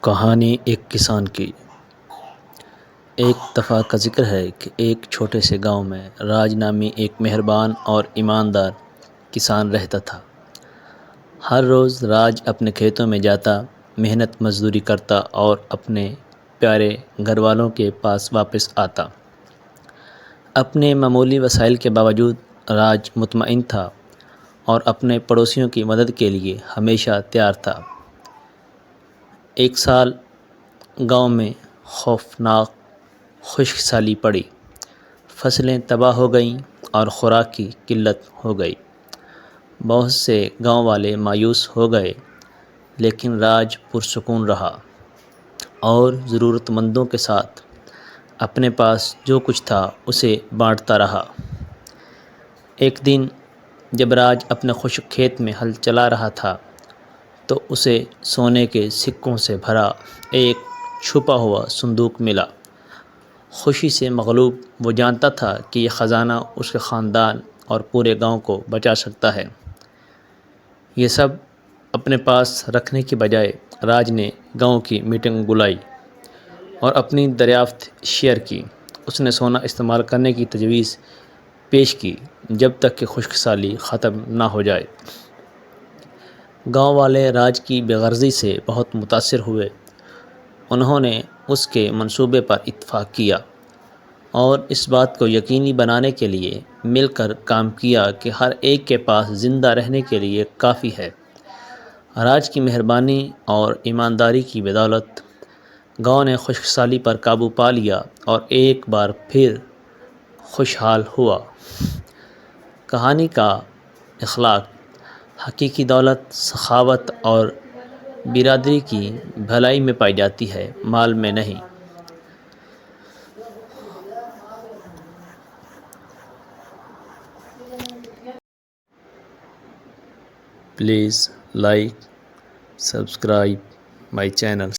کہانی ایک کسان کی۔ ایک دفعہ کا ذکر ہے کہ ایک چھوٹے سے گاؤں میں راج نامی ایک مہربان اور ایماندار کسان رہتا تھا۔ ہر روز راج اپنے کھیتوں میں جاتا، محنت مزدوری کرتا اور اپنے پیارے گھر والوں کے پاس واپس آتا۔ اپنے معمولی وسائل کے باوجود راج مطمئن تھا اور اپنے پڑوسیوں کی مدد کے لیے ہمیشہ تیار تھا۔ ایک سال گاؤں میں خوفناک خشک سالی پڑی، فصلیں تباہ ہو گئیں اور خوراک کی قلت ہو گئی۔ بہت سے گاؤں والے مایوس ہو گئے، لیکن راج پرسکون رہا اور ضرورت مندوں کے ساتھ اپنے پاس جو کچھ تھا اسے بانٹتا رہا۔ ایک دن جب راج اپنے خشک کھیت میں ہل چلا رہا تھا تو اسے سونے کے سکوں سے بھرا ایک چھپا ہوا صندوق ملا۔ خوشی سے مغلوب وہ جانتا تھا کہ یہ خزانہ اس کے خاندان اور پورے گاؤں کو بچا سکتا ہے۔ یہ سب اپنے پاس رکھنے کی بجائے راج نے گاؤں کی میٹنگ بلائی اور اپنی دریافت شیئر کی۔ اس نے سونا استعمال کرنے کی تجویز پیش کی جب تک کہ خشک سالی ختم نہ ہو جائے۔ گاؤں والے راج کی بے غرضی سے بہت متاثر ہوئے۔ انہوں نے اس کے منصوبے پر اتفاق کیا اور اس بات کو یقینی بنانے کے لیے مل کر کام کیا کہ ہر ایک کے پاس زندہ رہنے کے لیے کافی ہے۔ راج کی مہربانی اور ایمانداری کی بدولت گاؤں نے خشک سالی پر قابو پا لیا اور ایک بار پھر خوشحال ہوا۔ کہانی کا اخلاق: حقیقی دولت سخاوت اور برادری کی بھلائی میں پائی جاتی ہے، مال میں نہیں۔ Please like, subscribe my channel.